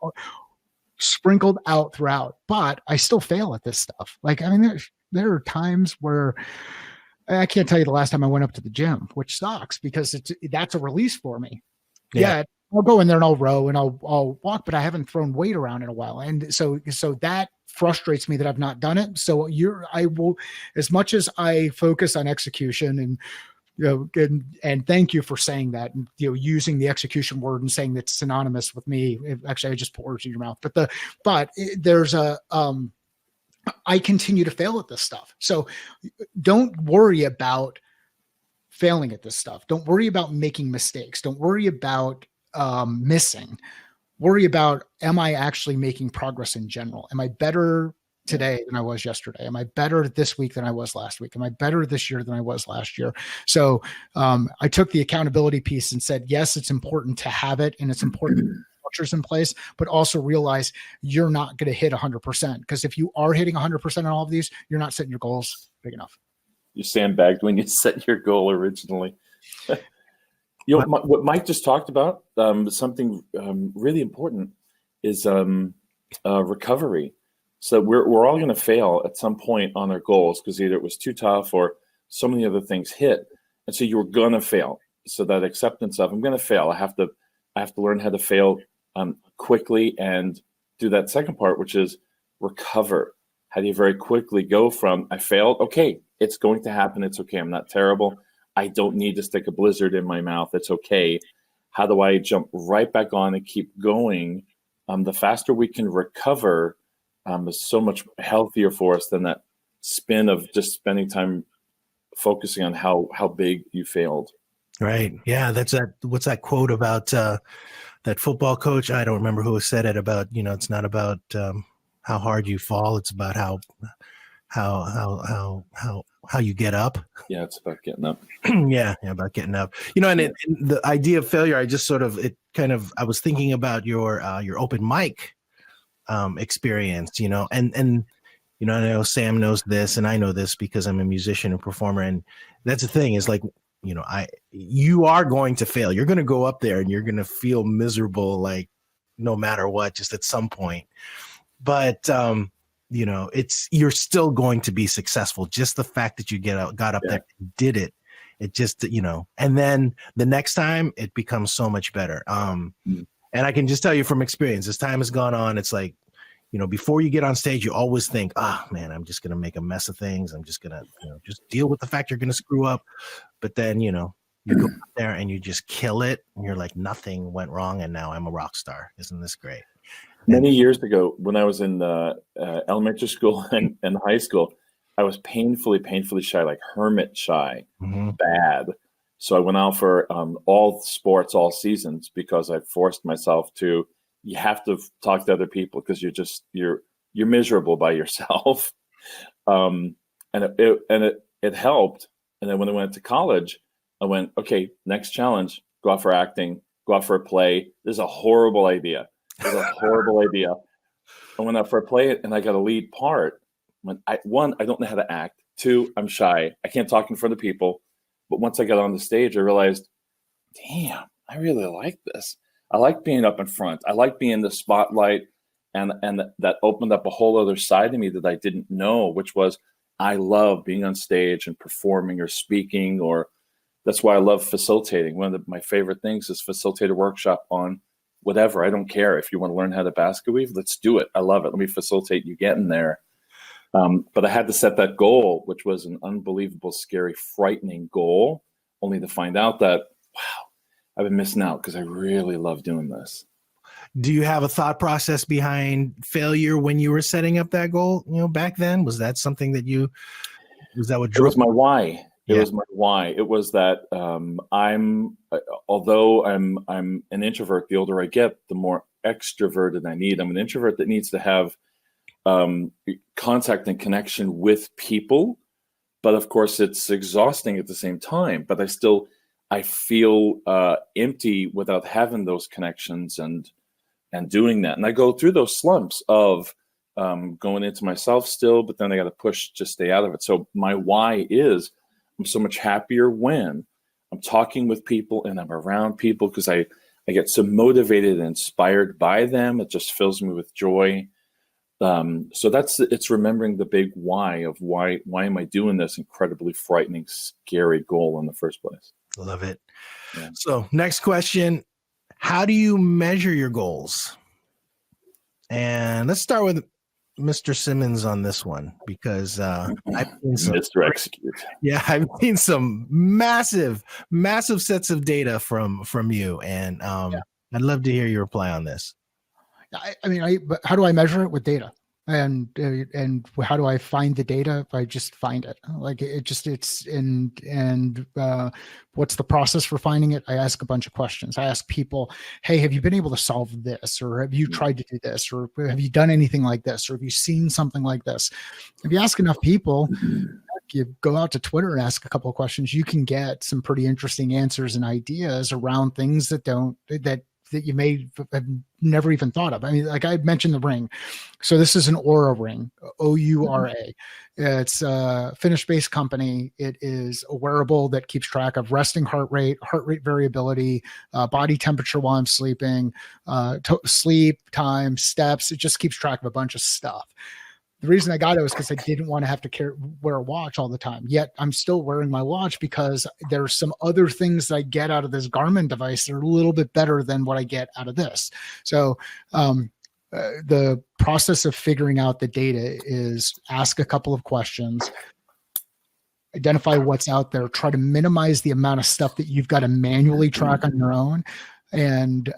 sprinkled out throughout, but I still fail at this stuff. Like, I mean, there are times where I can't tell you the last time I went up to the gym, which sucks because that's a release for me. Yeah. I'll go in there and I'll row and I'll walk, but I haven't thrown weight around in a while. And so that frustrates me that I've not done it. So I will, as much as I focus on execution and, and thank you for saying that, using the execution word and saying that's synonymous with me. Actually, I just put words in your mouth, but there's I continue to fail at this stuff. So don't worry about failing at this stuff. Don't worry about making mistakes. Don't worry about missing. Worry about, am I actually making progress in general? Am I better today than I was yesterday? Am I better this week than I was last week? Am I better this year than I was last year? So I took the accountability piece and said, yes, it's important to have it, and it's important structures in place, but also realize you're not going to hit 100%, because if you are hitting 100% on all of these, you're not setting your goals big enough. You sandbagged when you set your goal originally. What Mike just talked about, something really important is recovery. So we're all going to fail at some point on our goals, because either it was too tough or so many other things hit, and so you're going to fail. So that acceptance of, I'm going to fail. I have to learn how to fail quickly and do that second part, which is recover. How do you very quickly go from, I failed, okay, it's going to happen, it's okay, I'm not terrible, I don't need to stick a blizzard in my mouth, it's okay. How do I jump right back on and keep going? The faster we can recover is so much healthier for us than that spin of just spending time focusing on how big you failed. Right. Yeah. What's that quote about that football coach? I don't remember who said it, about, it's not about how hard you fall. It's about how you get up. Yeah. It's about getting up. Yeah. About getting up, and the idea of failure, I was thinking about your open mic experience, and I know Sam knows this, and I know this because I'm a musician and performer. And that's the thing, is like, you are going to fail. You're going to go up there and you're going to feel miserable, like no matter what, just at some point. But you're still going to be successful. Just the fact that you got up there and did it. It just, and then the next time it becomes so much better. And I can just tell you from experience, as time has gone on, it's like, before you get on stage, you always think, man, I'm just going to make a mess of things. I'm just going to, just deal with the fact you're going to screw up. But then, you go out there and you just kill it. And you're like, nothing went wrong. And now I'm a rock star. Isn't this great? Many years ago, when I was in elementary school and high school, I was painfully shy, like hermit shy, bad. So I went out for all sports, all seasons, because I forced myself to. You have to talk to other people because you're miserable by yourself, and it helped. And then when I went to college, I went, okay, next challenge: go out for acting, go out for a play. This is a horrible idea. I went out for a play and I got a lead part. I don't know how to act. 2, I'm shy. I can't talk in front of people. But once I got on the stage, I realized, damn, I really like this. I like being up in front. I like being in the spotlight, and that opened up a whole other side of me that I didn't know, which was I love being on stage and performing or speaking, or that's why I love facilitating. One of my favorite things is facilitate a workshop on whatever. I don't care. If you want to learn how to basket weave, let's do it. I love it. Let me facilitate you getting there. But I had to set that goal, which was an unbelievable, scary, frightening goal, only to find out that, wow, I've been missing out because I really love doing this. Do you have a thought process behind failure when you were setting up that goal, back then? Was that something that what drove? It was my why. It was my why. It was that although I'm an introvert, the older I get, the more extroverted I need. I'm an introvert that needs to have contact and connection with people, but of course it's exhausting at the same time. But I feel empty without having those connections and doing that. And I go through those slumps of going into myself still, but then I got to push to stay out of it. So my why is I'm so much happier when I'm talking with people and I'm around people, because I get so motivated and inspired by them. It just fills me with joy. So it's remembering the big why of why am I doing this incredibly frightening, scary goal in the first place. Love it. Yeah. So next question, how do you measure your goals? And let's start with Mr. Simmons on this one, because I've seen some Mr. Execute. Yeah, I've seen some massive sets of data from you, and I'd love to hear your reply on this. But how do I measure it? With data. And how do I find the data? I just find it. Like what's the process for finding it? I ask a bunch of questions. I ask people, hey, have you been able to solve this? Or have you tried to do this? Or have you done anything like this? Or have you seen something like this? If you ask enough people, you go out to Twitter and ask a couple of questions, you can get some pretty interesting answers and ideas around things that you may have never even thought of. I mean, like I mentioned the ring. So this is an Oura ring, O-U-R-A. It's a Finnish-based company. It is a wearable that keeps track of resting heart rate variability, body temperature while I'm sleeping, sleep time, steps. It just keeps track of a bunch of stuff. The reason I got it was because I didn't want to have to wear a watch all the time. Yet I'm still wearing my watch because there's some other things that I get out of this Garmin device that are a little bit better than what I get out of this. So the process of figuring out the data is ask a couple of questions, identify what's out there, try to minimize the amount of stuff that you've got to manually track on your own. And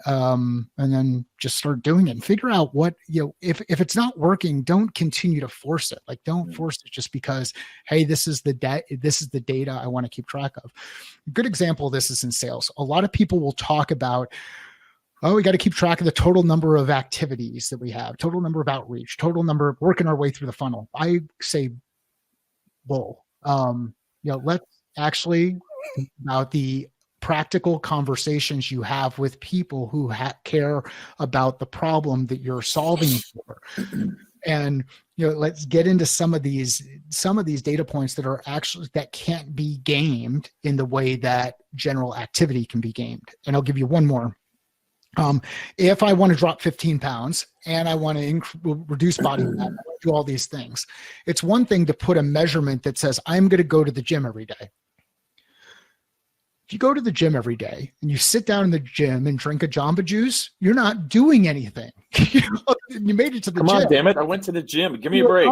then just start doing it and figure out what, if it's not working, don't continue to force it. Like, don't force it just because, hey, this is the data I want to keep track of. A good example of this is in sales. A lot of people will talk about, we got to keep track of the total number of activities that we have, total number of outreach, total number of working our way through the funnel. I say, bull. Let's actually think about the practical conversations you have with people who care about the problem that you're solving for. And let's get into some of these data points that can't be gamed in the way that general activity can be gamed. And I'll give you one more. If I want to drop 15 pounds and I want to reduce body fat, I wanna do all these things. It's one thing to put a measurement that says, I'm going to go to the gym every day. If you go to the gym every day and you sit down in the gym and drink a Jamba Juice, you're not doing anything. You made it to the Come gym. on, damn it. I went to the gym. Give me a break.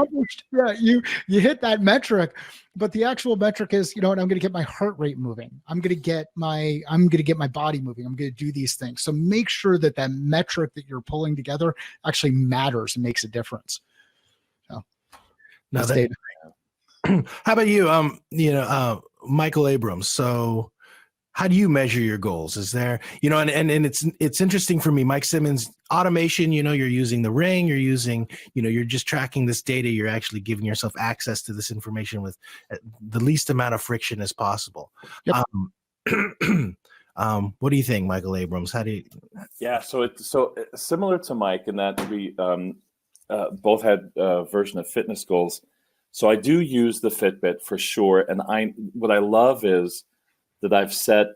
Yeah, you hit that metric, but the actual metric is, you know what, I'm going to get my heart rate moving. I'm going to get my body moving. I'm going to do these things. So make sure that that metric that you're pulling together actually matters and makes a difference. So Now that's that, David. how about you? Michael Abrams. So how do you measure your goals? Is there, and it's interesting for me, Mike Simmons, automation, you're using the Ring, you're using, you're just tracking this data. You're actually giving yourself access to this information with the least amount of friction as possible. Yep. What do you think, Michael Abrams? How do you? Yeah, so it's similar to Mike in that we both had a version of fitness goals. So I do use the Fitbit for sure, and what I love is that I've set,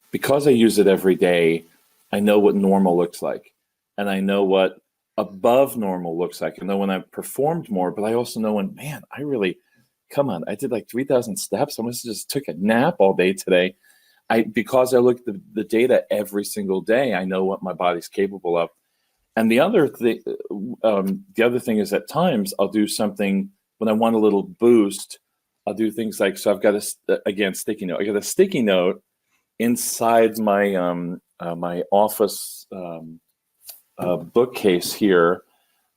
because I use it every day, I know what normal looks like. And I know what above normal looks like. I know when I've performed more, but I also know when, man, I did like 3,000 steps. I must have just took a nap all day today. Because I look at the data every single day, I know what my body's capable of. And the other thing is at times I'll do something when I want a little boost. I'll do things like, so I've got sticky note. I got a sticky note inside my my office bookcase here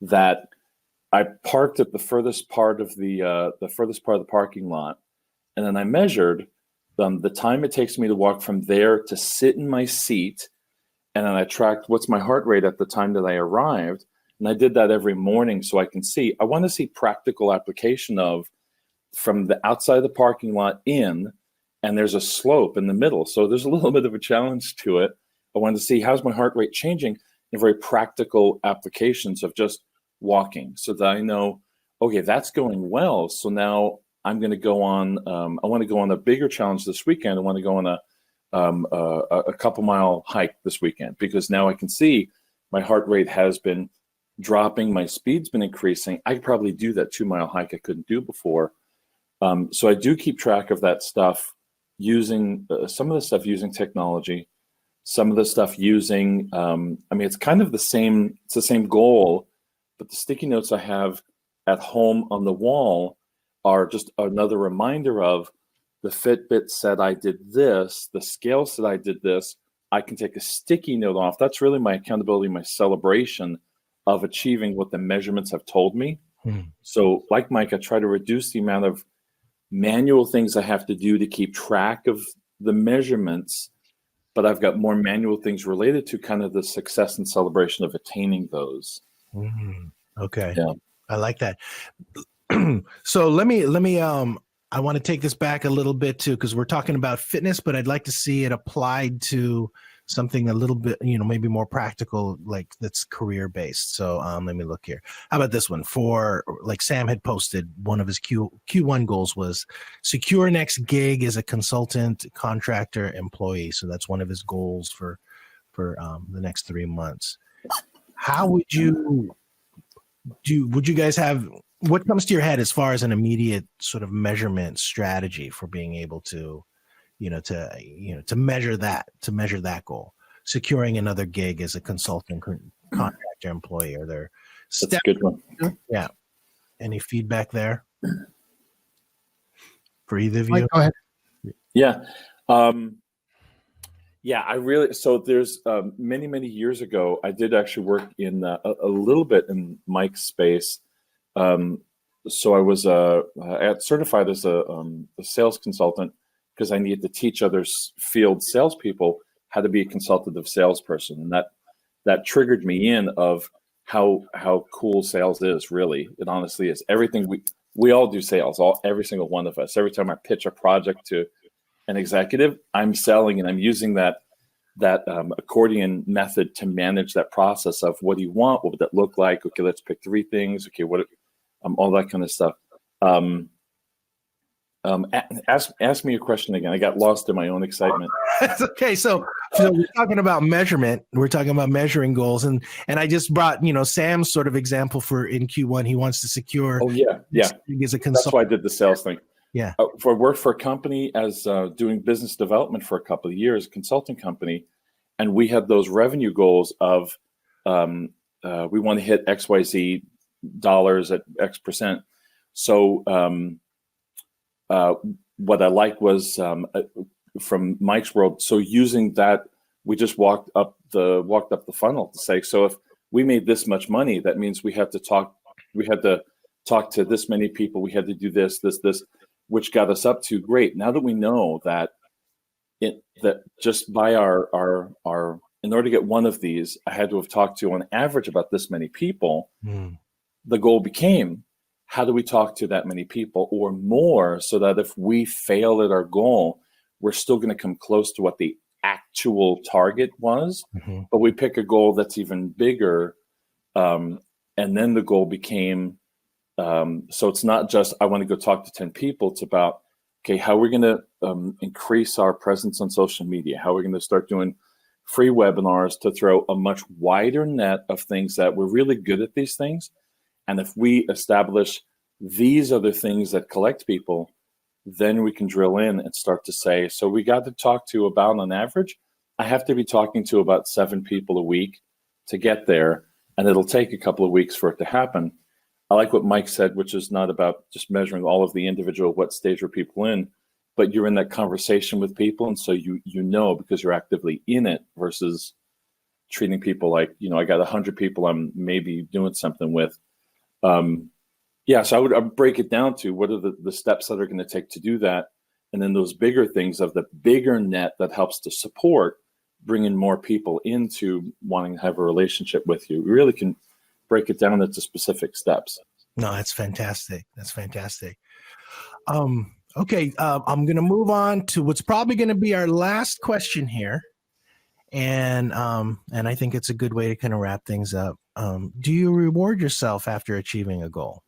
that I parked at the furthest part of the parking lot, and then I measured the time it takes me to walk from there to sit in my seat, and then I tracked what's my heart rate at the time that I arrived, and I did that every morning so I can see. I want to see practical application of from the outside of the parking lot in, and there's a slope in the middle. So there's a little bit of a challenge to it. I wanted to see how's my heart rate changing in very practical applications of just walking so that I know, okay, that's going well. So now I'm going to go on, I want to go on a bigger challenge this weekend. I want to go on a couple mile hike this weekend because now I can see my heart rate has been dropping. My speed's been increasing. I could probably do that 2 mile hike I couldn't do before. So I do keep track of that stuff using some of the stuff using technology, some of the stuff using, it's kind of it's the same goal, but the sticky notes I have at home on the wall are just another reminder of the Fitbit said I did this, the scale said I did this. I can take a sticky note off. That's really my accountability, my celebration of achieving what the measurements have told me. So like Mike, I try to reduce the amount of manual things I have to do to keep track of the measurements, but I've got more manual things related to kind of the success and celebration of attaining those. Okay. Yeah. I like that. So let me I want to take this back a little bit too, because we're talking about fitness, but I'd like to see it applied to something a little bit, maybe more practical, like that's career based. So let me look here. How about this one? For like Sam had posted, one of his Q1 goals was secure next gig as a consultant, contractor, employee. So that's one of his goals for the next 3 months. How would you guys have, what comes to your head as far as an immediate sort of measurement strategy for being able to to measure that goal, securing another gig as a consultant, contractor, employee? Are there That's a good one. Yeah. Any feedback there for either of Mike, you? go ahead. Yeah. So there's many years ago, I did actually work in a little bit in Mike's space. So I was certified as a sales consultant because I needed to teach other field salespeople how to be a consultative salesperson. And that triggered me in of how cool sales is, really. It honestly is. Everything we all do sales, every single one of us. Every time I pitch a project to an executive, I'm selling, and I'm using that accordion method to manage that process of what do you want? What would that look like? Okay, let's pick 3 things. Okay, all that kind of stuff. Ask me a question again. I got lost in my own excitement. Okay, so So we're talking about measurement. We're talking about measuring goals, and I just brought Sam's sort of example for in Q1. He wants to secure. Oh yeah, yeah. As a That's consultant. why I did the sales thing. Yeah. I worked for a company as doing business development for a couple of years, a consulting company, and we had those revenue goals of we want to hit XYZ dollars at X percent. So what I like was from Mike's world. So using that, we just walked up the funnel to say, so if we made this much money, that means we had to talk to this many people. We had to do this, which got us up to great. Now that we know that that just by our in order to get one of these, I had to have talked to on average about this many people. The goal became, how do we talk to that many people or more, so that if we fail at our goal, we're still going to come close to what the actual target was, but we pick a goal that's even bigger. And then the goal became, so it's not just, I want to go talk to 10 people. It's about, okay, how are we going to increase our presence on social media? How are we going to start doing free webinars to throw a much wider net of things that we're really good at these things? And if we establish these are the things that collect people, then we can drill in and start to say, so we got to talk to about, on average, I have to be talking to about 7 people a week to get there. And it'll take a couple of weeks for it to happen. I like what Mike said, which is not about just measuring all of the individual, what stage are people in, but you're in that conversation with people. And so you know, because you're actively in it versus treating people like, I got 100 people I'm maybe doing something with. So I would break it down to what are the steps that are going to take to do that. And then those bigger things of the bigger net that helps to support bringing more people into wanting to have a relationship with you. We really can break it down into specific steps. No, that's fantastic. That's fantastic. Okay. I'm going to move on to what's probably going to be our last question here. And I think it's a good way to kind of wrap things up. Do you reward yourself after achieving a goal?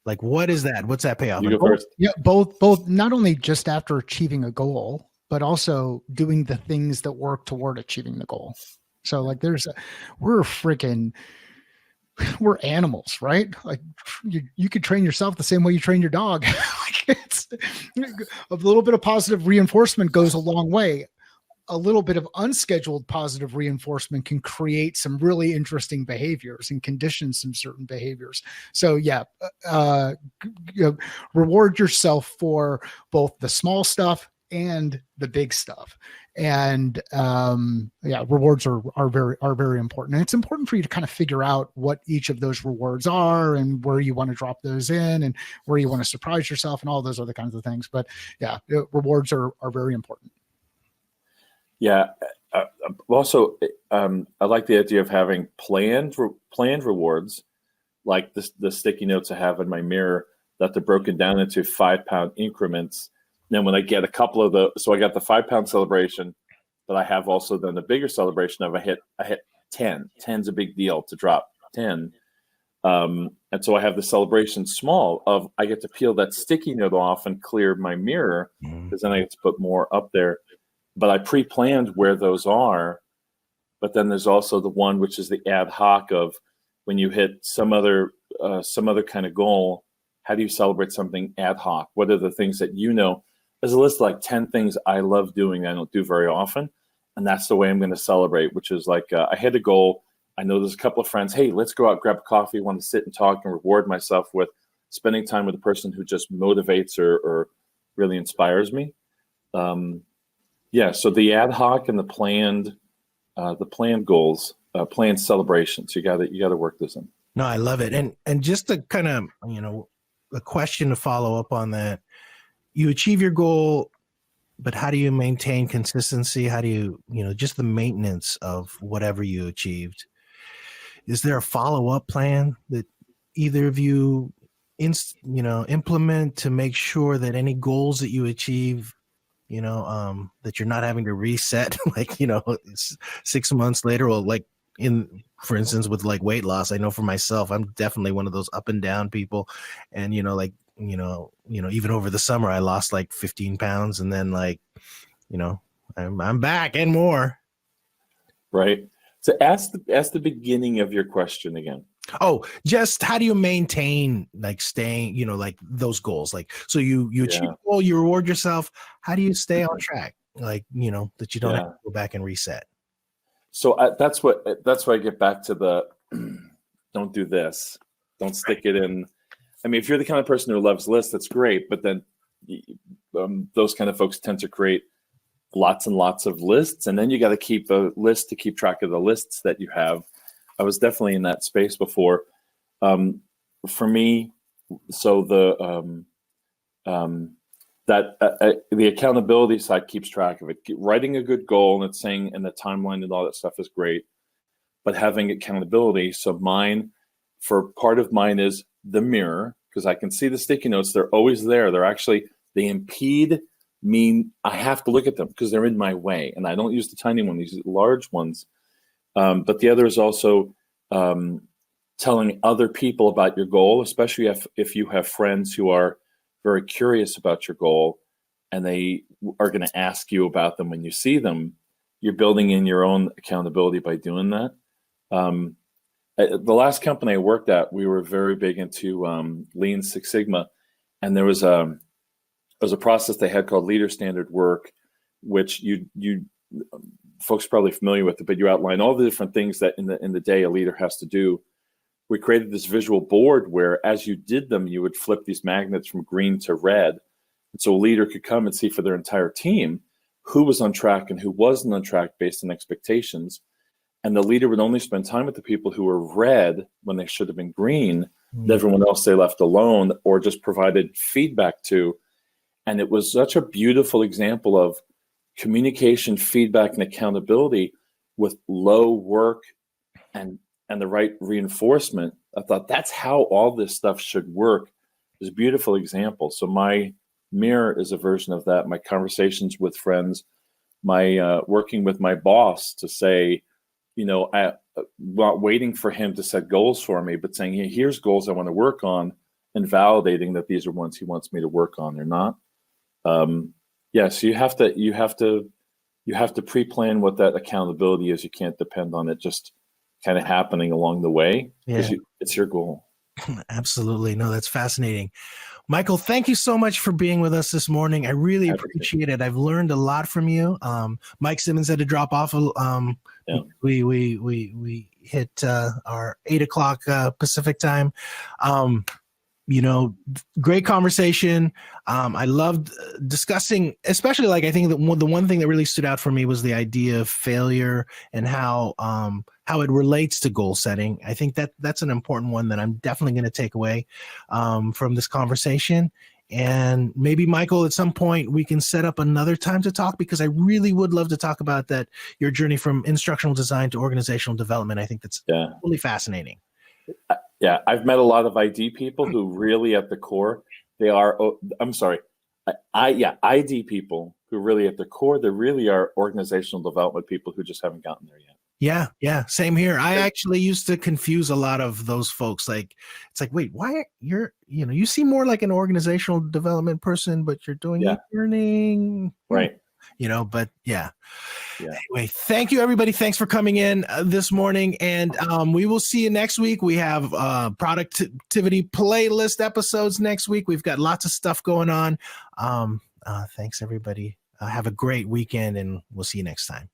Like, what is that? What's that payoff? You go first. Yeah, both. Not only just after achieving a goal, but also doing the things that work toward achieving the goal. So, like, we're animals, right? Like, you could train yourself the same way you train your dog. Like, it's a little bit of positive reinforcement goes a long way. A little bit of unscheduled positive reinforcement can create some really interesting behaviors and condition some certain behaviors. So reward yourself for both the small stuff and the big stuff. And rewards are very important. And it's important for you to kind of figure out what each of those rewards are and where you want to drop those in and where you want to surprise yourself and all those other kinds of things. But rewards are very important. Yeah. Also, I like the idea of having planned rewards, like the sticky notes I have in my mirror that they're broken down into 5-pound increments. And then when I get a couple of so I got the 5-pound celebration, but I have also then the bigger celebration of I hit 10. 10's a big deal to drop 10. And so I have the celebration small of I get to peel that sticky note off and clear my mirror, because then I get to put more up there. But I pre-planned where those are. But then there's also the one which is the ad hoc of when you hit some other kind of goal. How do you celebrate something ad hoc? What are the things that There's a list of like 10 things I love doing I don't do very often, and that's the way I'm going to celebrate. Which is like I had a goal. I know there's a couple of friends. Hey, let's go out, grab a coffee. I want to sit and talk and reward myself with spending time with a person who just motivates or really inspires me. So the ad hoc and the planned goals, planned celebrations. You got to work this in. No, I love it. And just to kind of, a question to follow up on that, you achieve your goal, but how do you maintain consistency? How do you, just the maintenance of whatever you achieved? Is there a follow-up plan that either of you, implement to make sure that any goals that you achieve, that you're not having to reset, 6 months later, or like for instance, with like weight loss, I know for myself, I'm definitely one of those up and down people. And, even over the summer, I lost like 15 pounds and then I'm back and more. Right. So ask the beginning of your question again. Oh, just how do you maintain like staying, like those goals? Like, so you achieve a goal, you reward yourself. How do you stay on track? Like, that you don't have to go back and reset. So that's why I get back to the don't do this. Don't stick it in. I mean, if you're the kind of person who loves lists, that's great. But then those kind of folks tend to create lots and lots of lists. And then you got to keep a list to keep track of the lists that you have. I was definitely in that space before. For me, so the the accountability side keeps track of it. Writing a good goal and it's saying, and the timeline and all that stuff is great, but having accountability. So part of mine is the mirror, because I can see the sticky notes. They're always there. They impede me. I have to look at them because they're in my way, and I don't use the tiny one. These large ones. But the other is also telling other people about your goal, especially if you have friends who are very curious about your goal and they are going to ask you about them when you see them. You're building in your own accountability by doing that. The last company I worked at, we were very big into Lean Six Sigma, and there was a process they had called Leader Standard Work, which you folks are probably familiar with it, but you outline all the different things that in the day a leader has to do. We created this visual board where as you did them, you would flip these magnets from green to red. And so a leader could come and see for their entire team who was on track and who wasn't on track based on expectations. And the leader would only spend time with the people who were red when they should have been green. Mm-hmm. Everyone else they left alone or just provided feedback to. And it was such a beautiful example of communication, feedback, and accountability with low work and the right reinforcement. I thought that's how all this stuff should work. It's a beautiful example. So my mirror is a version of that. My conversations with friends, my working with my boss to say, I'm not waiting for him to set goals for me, but saying, hey, here's goals I want to work on, and validating that these are ones he wants me to work on or not. So you have to pre-plan what that accountability is. You can't depend on it just kind of happening along the way because it's your goal. Absolutely. No, that's fascinating. Michael, thank you so much for being with us this morning. I really appreciate it. I've learned a lot from you. Mike Simmons had to drop off. We hit our 8:00 Pacific time. Great conversation. I loved discussing, especially I think that the one thing that really stood out for me was the idea of failure and how it relates to goal setting. I think that's an important one that I'm definitely going to take away from this conversation. And maybe, Michael, at some point we can set up another time to talk, because I really would love to talk about your journey from instructional design to organizational development. I think that's really fascinating. Yeah, I've met a lot of ID people who really at the core, they are, ID people who really at the core, they really are organizational development people who just haven't gotten there yet. Yeah. Same here. I actually used to confuse a lot of those folks. It's like, wait, why you seem more like an organizational development person, but you're doing e-learning. Right. But yeah. Anyway, thank you, everybody. Thanks for coming in this morning. And we will see you next week. We have productivity playlist episodes next week. We've got lots of stuff going on. Thanks, everybody. Have a great weekend, and we'll see you next time.